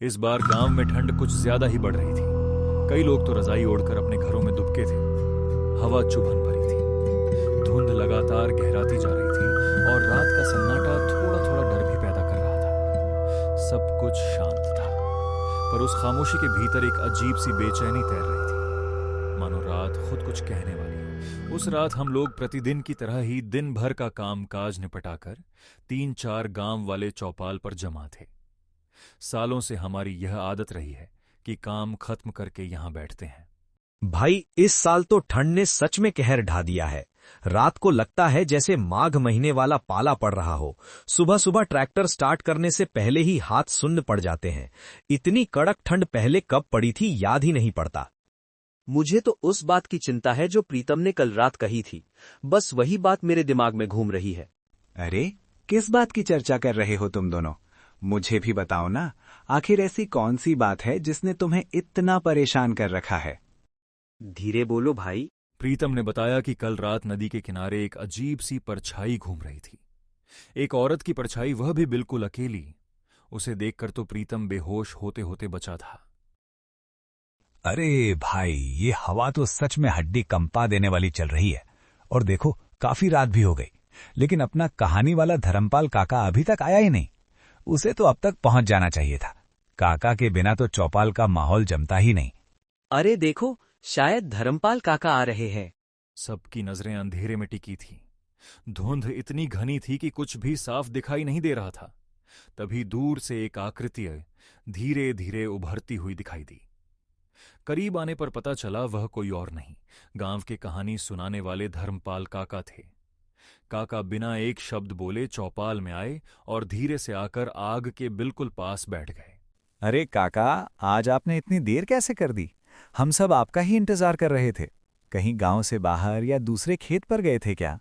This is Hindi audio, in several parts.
इस बार गांव में ठंड कुछ ज्यादा ही बढ़ रही थी। कई लोग तो रजाई ओढ़कर अपने घरों में दुबके थे। हवा चुभन भरी थी, धुंध लगातार गहराती जा रही थी और रात का सन्नाटा थोड़ा थोड़ा डर भी पैदा कर रहा था। सब कुछ शांत था, पर उस खामोशी के भीतर एक अजीब सी बेचैनी तैर रही थी, मानो रात खुद कुछ कहने वाली है। उस रात हम लोग प्रतिदिन की तरह ही दिन भर का काम काज निपटाकर 3-4 गांव वाले चौपाल पर जमा थे। सालों से हमारी यह आदत रही है कि काम खत्म करके यहां बैठते हैं। भाई, इस साल तो ठंड ने सच में कहर ढा दिया है। रात को लगता है जैसे माघ महीने वाला पाला पड़ रहा हो। सुबह सुबह ट्रैक्टर स्टार्ट करने से पहले ही हाथ सुन्न पड़ जाते हैं। इतनी कड़क ठंड पहले कब पड़ी थी याद ही नहीं पड़ता। मुझे तो उस बात की चिंता है जो प्रीतम ने कल रात कही थी। बस वही बात मेरे दिमाग में घूम रही है। अरे, किस बात की चर्चा कर रहे हो तुम दोनों? मुझे भी बताओ ना, आखिर ऐसी कौन सी बात है जिसने तुम्हें इतना परेशान कर रखा है? धीरे बोलो भाई। प्रीतम ने बताया कि कल रात नदी के किनारे एक अजीब सी परछाई घूम रही थी। एक औरत की परछाई, वह भी बिल्कुल अकेली। उसे देखकर तो प्रीतम बेहोश होते होते बचा था। अरे भाई, ये हवा तो सच में हड्डी कंपा देने वाली चल रही है। और देखो, काफी रात भी हो गई, लेकिन अपना कहानी वाला धर्मपाल काका अभी तक आया ही नहीं। उसे तो अब तक पहुंच जाना चाहिए था। काका के बिना तो चौपाल का माहौल जमता ही नहीं। अरे देखो, शायद धर्मपाल काका आ रहे हैं। सबकी नजरें अंधेरे में टिकी थीं। धुंध इतनी घनी थी कि कुछ भी साफ दिखाई नहीं दे रहा था। तभी दूर से एक आकृति धीरे धीरे उभरती हुई दिखाई दी। करीब आने पर पता चला वह कोई और नहीं, गांव के कहानी सुनाने वाले धर्मपाल काका थे। काका बिना एक शब्द बोले चौपाल में आए और धीरे से आकर आग के बिल्कुल पास बैठ गए। अरे काका, आज आपने इतनी देर कैसे कर दी? हम सब आपका ही इंतजार कर रहे थे। कहीं गांव से बाहर या दूसरे खेत पर गए थे क्या?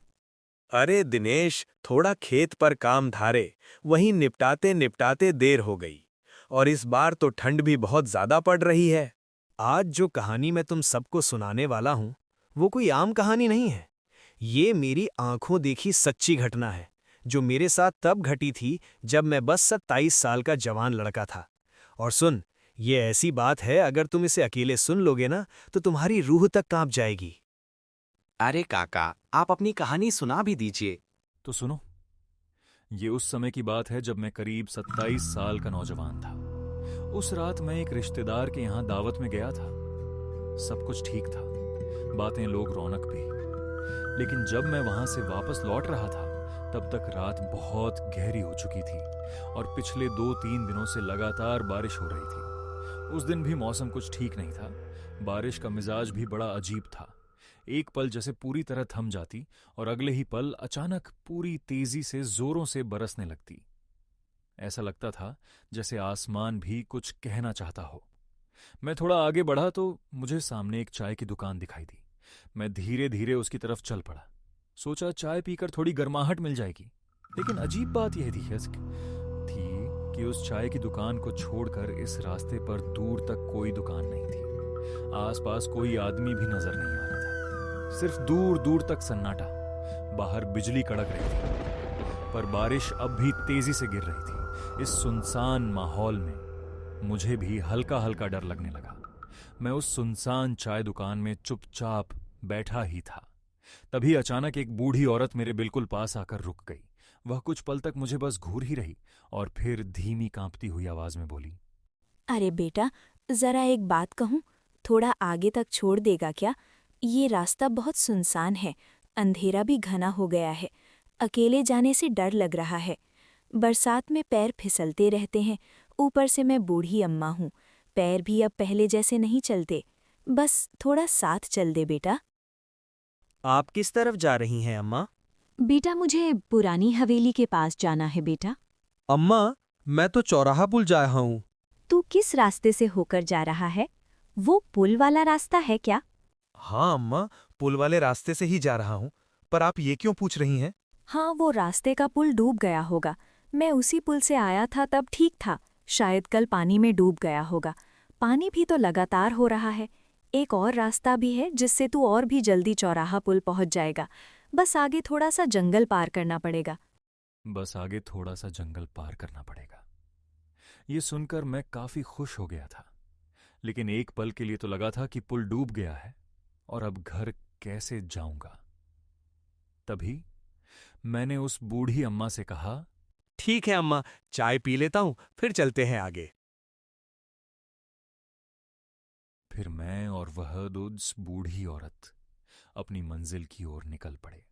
अरे दिनेश, थोड़ा खेत पर काम धारे, वहीं निपटाते निपटाते देर हो गई। और इस बार तो ठंड भी बहुत ज्यादा पड़ रही है। आज जो कहानी मैं तुम सबको सुनाने वाला हूं, वो कोई आम कहानी नहीं है। ये मेरी आंखों देखी सच्ची घटना है, जो मेरे साथ तब घटी थी जब मैं बस 27 साल का जवान लड़का था। और सुन, ये ऐसी बात है, अगर तुम इसे अकेले सुन लोगे ना, तो तुम्हारी रूह तक कांप जाएगी। अरे काका, आप अपनी कहानी सुना भी दीजिए। तो सुनो, ये उस समय की बात है जब मैं करीब 27 साल का नौजवान था। उस रात मैं एक रिश्तेदार के यहां दावत में गया था। सब कुछ ठीक था, बातें, लोग, रौनक भी। लेकिन जब मैं वहां से वापस लौट रहा था, तब तक रात बहुत गहरी हो चुकी थी और पिछले 2-3 दिनों से लगातार बारिश हो रही थी। उस दिन भी मौसम कुछ ठीक नहीं था। बारिश का मिजाज भी बड़ा अजीब था। एक पल जैसे पूरी तरह थम जाती और अगले ही पल अचानक पूरी तेजी से जोरों से बरसने लगती। ऐसा लगता था जैसे आसमान भी कुछ कहना चाहता हो। मैं थोड़ा आगे बढ़ा तो मुझे सामने एक चाय की दुकान दिखाई दी। मैं धीरे धीरे उसकी तरफ चल पड़ा। सोचा चाय पीकर थोड़ी गर्माहट मिल जाएगी। लेकिन अजीब बात यह थी कि उस चाय की दुकान को छोड़कर इस रास्ते पर दूर तक कोई दुकान नहीं थी। आसपास कोई आदमी भी नजर नहीं आ रहा था। सिर्फ दूर दूर तक सन्नाटा। बाहर बिजली कड़क रही थी, पर बारिश अब भी तेजी से गिर रही थी। इस सुनसान माहौल में मुझे भी हल्का हल्का डर लगने लगा। मैं उस सुनसान चाय दुकान में चुपचाप बैठा ही था। तभी अचानक एक बूढ़ी औरत मेरे बिल्कुल पास आकर रुक गई। वह कुछ पल तक मुझे बस घूर ही रही और फिर धीमी कांपती हुई आवाज में बोली, अरे बेटा, जरा एक बात कहूं, थोड़ा आगे तक छोड़ देगा क्या? ये रास्ता बहुत सुनसान है, अंधेरा भी घना हो गया है। अकेले जाने से डर लग रहा है। बरसात में पैर फिसलते रहते हैं। ऊपर से मैं बूढ़ी अम्मा हूँ, पैर भी अब पहले जैसे नहीं चलते। बस थोड़ा साथ चल दे बेटा। आप किस तरफ जा रही हैं अम्मा? बेटा, मुझे पुरानी हवेली के पास जाना है बेटा। अम्मा, मैं तो चौराहा पुल जा रहा हूँ। तू किस रास्ते से होकर जा रहा है? वो पुल वाला रास्ता है क्या? हाँ अम्मा, पुल वाले रास्ते से ही जा रहा हूँ। पर आप ये क्यों पूछ रही हैं? हाँ, वो रास्ते का पुल डूब गया होगा। मैं उसी पुल से आया था तब ठीक था। शायद कल पानी में डूब गया होगा। पानी भी तो लगातार हो रहा है। एक और रास्ता भी है जिससे तू और भी जल्दी चौराहा पुल पहुंच जाएगा। बस आगे थोड़ा सा जंगल पार करना पड़ेगा। बस आगे थोड़ा सा जंगल पार करना पड़ेगा। ये सुनकर मैं काफी खुश हो गया था, लेकिन एक पल के लिए तो लगा था कि पुल डूब गया है और अब घर कैसे जाऊंगा। तभी मैंने उस बूढ़ी अम्मा से कहा, ठीक है अम्मा, चाय पी लेता हूं, फिर चलते हैं आगे। फिर मैं और वह उस बूढ़ी औरत अपनी मंजिल की ओर निकल पड़े।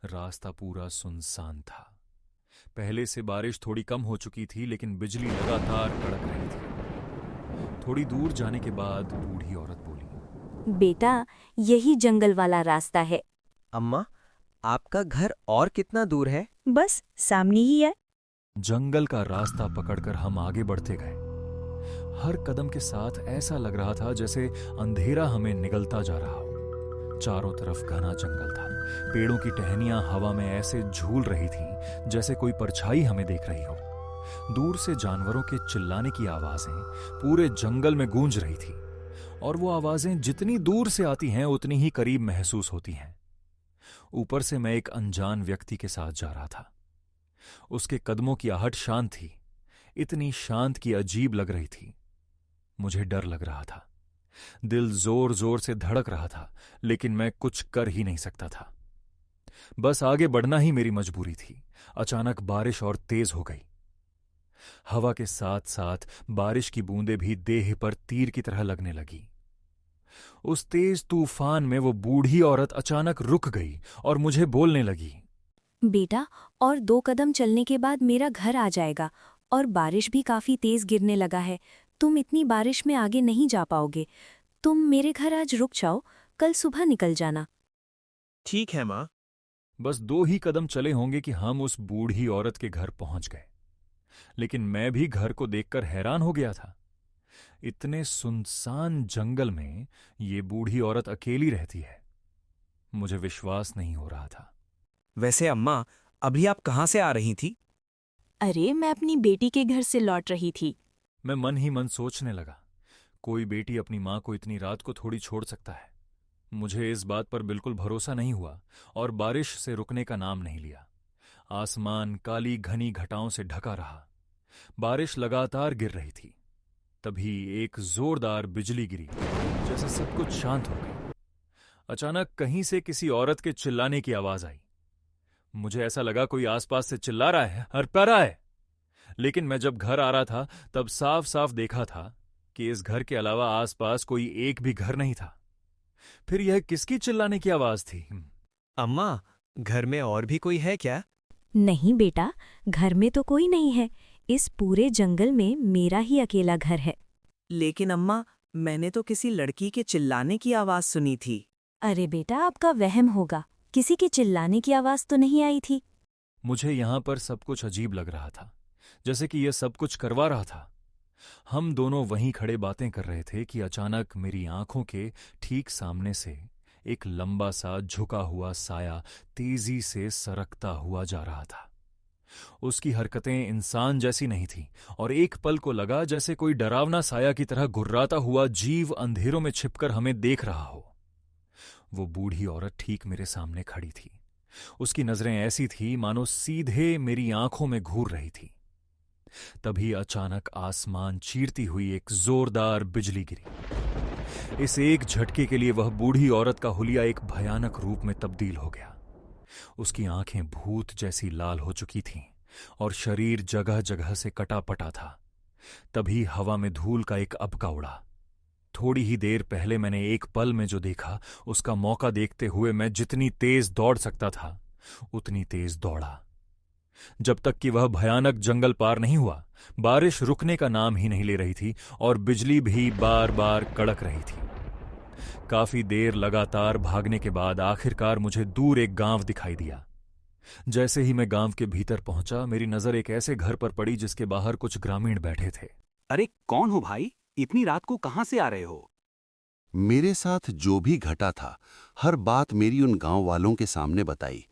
रास्ता पूरा सुनसान था। पहले से बारिश थोड़ी कम हो चुकी थी, लेकिन बिजली लगातार कड़क रही थी। थोड़ी दूर जाने के बाद बूढ़ी औरत बोली, बेटा, यही जंगल वाला रास्ता है। अम्मा, आपका घर और कितना दूर है? बस सामने ही है। जंगल का रास्ता पकड़कर हम आगे बढ़ते गए। हर कदम के साथ ऐसा लग रहा था जैसे अंधेरा हमें निगलता जा रहा हो। चारों तरफ घना जंगल था। पेड़ों की टहनियां हवा में ऐसे झूल रही थीं जैसे कोई परछाई हमें देख रही हो। दूर से जानवरों के चिल्लाने की आवाजें पूरे जंगल में गूंज रही थी, और वो आवाजें जितनी दूर से आती हैं उतनी ही करीब महसूस होती हैं। ऊपर से मैं एक अनजान व्यक्ति के साथ जा रहा था। उसके कदमों की आहट शांत थी, इतनी शांत कि अजीब लग रही थी। मुझे डर लग रहा था, दिल जोर जोर से धड़क रहा था, लेकिन मैं कुछ कर ही नहीं सकता था। बस आगे बढ़ना ही मेरी मजबूरी थी। अचानक बारिश और तेज हो गई। हवा के साथ साथ बारिश की बूंदें भी देह पर तीर की तरह लगने लगी। उस तेज तूफान में वो बूढ़ी औरत अचानक रुक गई और मुझे बोलने लगी, बेटा, और 2 कदम चलने के बाद मेरा घर आ जाएगा, और बारिश भी काफी तेज गिरने लगा है। तुम इतनी बारिश में आगे नहीं जा पाओगे। तुम मेरे घर आज रुक जाओ, कल सुबह निकल जाना। ठीक है माँ। बस 2 ही कदम चले होंगे कि हम उस बूढ़ी औरत के घर पहुंच गए। लेकिन मैं भी घर को देखकर हैरान हो गया था। इतने सुनसान जंगल में ये बूढ़ी औरत अकेली रहती है। मुझे विश्वास नहीं हो रहा था। वैसे अम्मा, अभी आप कहाँ से आ रही थी? अरे, मैं अपनी बेटी के घर से लौट रही थी। मैं मन ही मन सोचने लगा, कोई बेटी अपनी मां को इतनी रात को थोड़ी छोड़ सकता है। मुझे इस बात पर बिल्कुल भरोसा नहीं हुआ और बारिश से रुकने का नाम नहीं लिया। आसमान काली घनी घटाओं से ढका रहा। बारिश लगातार गिर रही थी। तभी एक जोरदार बिजली गिरी, जैसे सब कुछ शांत हो गया। अचानक कहीं से किसी औरत के चिल्लाने की आवाज आई। मुझे ऐसा लगा कोई आसपास से चिल्ला रहा है, हड़पड़ा रहा है। लेकिन मैं जब घर आ रहा था तब साफ साफ देखा था कि इस घर के अलावा आसपास कोई एक भी घर नहीं था। फिर यह किसकी चिल्लाने की आवाज थी? अम्मा, घर में और भी कोई है क्या? नहीं बेटा, घर में तो कोई नहीं है। इस पूरे जंगल में मेरा ही अकेला घर है। लेकिन अम्मा, मैंने तो किसी लड़की के चिल्लाने की आवाज सुनी थी। अरे बेटा, आपका वहम होगा। किसी के चिल्लाने की आवाज तो नहीं आई थी। मुझे यहां पर सब कुछ अजीब लग रहा था, जैसे कि यह सब कुछ करवा रहा था। हम दोनों वहीं खड़े बातें कर रहे थे कि अचानक मेरी आंखों के ठीक सामने से एक लंबा सा झुका हुआ साया तेजी से सरकता हुआ जा रहा था। उसकी हरकतें इंसान जैसी नहीं थीं और एक पल को लगा जैसे कोई डरावना साया की तरह गुर्राता हुआ जीव अंधेरों में छिपकर हमें देख रहा हो। वो बूढ़ी औरत ठीक मेरे सामने खड़ी थी। उसकी नजरें ऐसी थी मानो सीधे मेरी आंखों में घूर रही थी। तभी अचानक आसमान चीरती हुई एक जोरदार बिजली गिरी। इस एक झटके के लिए वह बूढ़ी औरत का हुलिया एक भयानक रूप में तब्दील हो गया। उसकी आंखें भूत जैसी लाल हो चुकी थीं और शरीर जगह जगह से कटा पटा था। तभी हवा में धूल का एक अबका उड़ा। थोड़ी ही देर पहले मैंने एक पल में जो देखा, उसका मौका देखते हुए मैं जितनी तेज दौड़ सकता था उतनी तेज दौड़ा। जब तक कि वह भयानक जंगल पार नहीं हुआ, बारिश रुकने का नाम ही नहीं ले रही थी और बिजली भी बार बार कड़क रही थी। काफी देर लगातार भागने के बाद आखिरकार मुझे दूर एक गांव दिखाई दिया। जैसे ही मैं गांव के भीतर पहुंचा, मेरी नजर एक ऐसे घर पर पड़ी जिसके बाहर कुछ ग्रामीण बैठे थे। अरे कौन हो भाई? इतनी रात को कहां से आ रहे हो? मेरे साथ जो भी घटा था, हर बात मेरी उन गांव वालों के सामने बताई।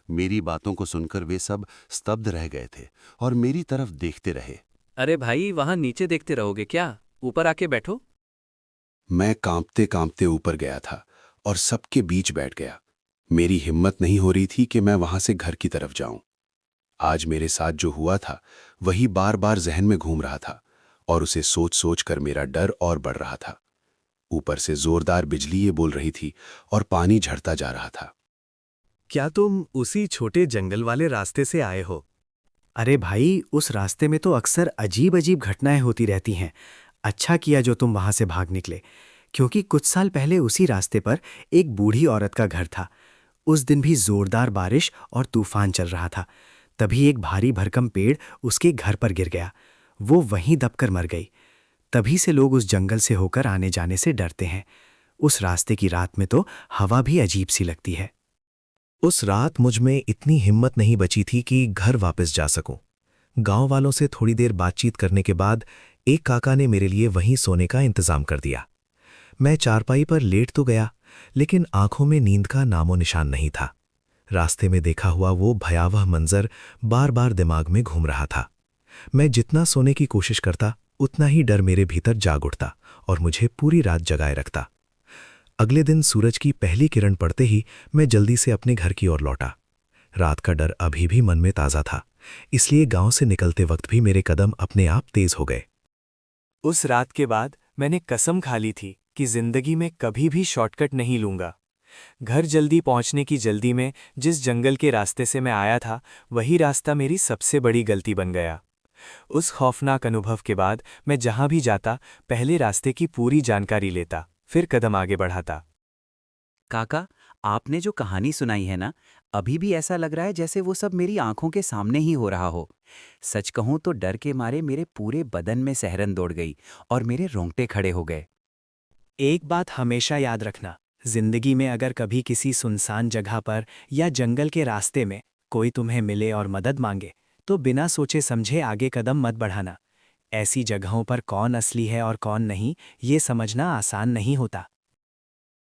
मेरी बातों को सुनकर वे सब स्तब्ध रह गए थे और मेरी तरफ देखते रहे। अरे भाई, वहां नीचे देखते रहोगे क्या? ऊपर आके बैठो। मैं कांपते कांपते ऊपर गया था और सबके बीच बैठ गया। मेरी हिम्मत नहीं हो रही थी कि मैं वहां से घर की तरफ जाऊं। आज मेरे साथ जो हुआ था वही बार बार जहन में घूम रहा था और उसे सोच सोच कर मेरा डर और बढ़ रहा था। ऊपर से जोरदार बिजली ये बोल रही थी और पानी झड़ता जा रहा था। क्या तुम उसी छोटे जंगल वाले रास्ते से आए हो? अरे भाई, उस रास्ते में तो अक्सर अजीब अजीब घटनाएं होती रहती हैं। अच्छा किया जो तुम वहां से भाग निकले, क्योंकि कुछ साल पहले उसी रास्ते पर एक बूढ़ी औरत का घर था। उस दिन भी जोरदार बारिश और तूफान चल रहा था। तभी एक भारी भरकम पेड़ उसके घर पर गिर गया। वो वहीं दबकर मर गई। तभी से लोग उस जंगल से होकर आने जाने से डरते हैं। उस रास्ते की रात में तो हवा भी अजीब सी लगती है। उस रात मुझ में इतनी हिम्मत नहीं बची थी कि घर वापस जा सकूं। गांव वालों से थोड़ी देर बातचीत करने के बाद एक काका ने मेरे लिए वहीं सोने का इंतजाम कर दिया। मैं चारपाई पर लेट तो गया, लेकिन आंखों में नींद का नामो निशान नहीं था। रास्ते में देखा हुआ वो भयावह मंजर बार बार दिमाग में घूम रहा था। मैं जितना सोने की कोशिश करता उतना ही डर मेरे भीतर जाग उठता और मुझे पूरी रात जगाए रखता। अगले दिन सूरज की पहली किरण पड़ते ही मैं जल्दी से अपने घर की ओर लौटा। रात का डर अभी भी मन में ताज़ा था, इसलिए गांव से निकलते वक्त भी मेरे कदम अपने आप तेज हो गए। उस रात के बाद मैंने कसम खा ली थी कि जिंदगी में कभी भी शॉर्टकट नहीं लूंगा। घर जल्दी पहुंचने की जल्दी में जिस जंगल के रास्ते से मैं आया था, वही रास्ता मेरी सबसे बड़ी गलती बन गया। उस खौफनाक अनुभव के बाद मैं जहां भी जाता पहले रास्ते की पूरी जानकारी लेता, फिर कदम आगे बढ़ाता। काका, आपने जो कहानी सुनाई है ना, अभी भी ऐसा लग रहा है जैसे वो सब मेरी आंखों के सामने ही हो रहा हो। सच कहूं तो डर के मारे मेरे पूरे बदन में सहरन दौड़ गई और मेरे रोंगटे खड़े हो गए। एक बात हमेशा याद रखना, जिंदगी में अगर कभी किसी सुनसान जगह पर या जंगल के रास्ते में कोई तुम्हें मिले और मदद मांगे, तो बिना सोचे समझे आगे कदम मत बढ़ाना। ऐसी जगहों पर कौन असली है और कौन नहीं, ये समझना आसान नहीं होता।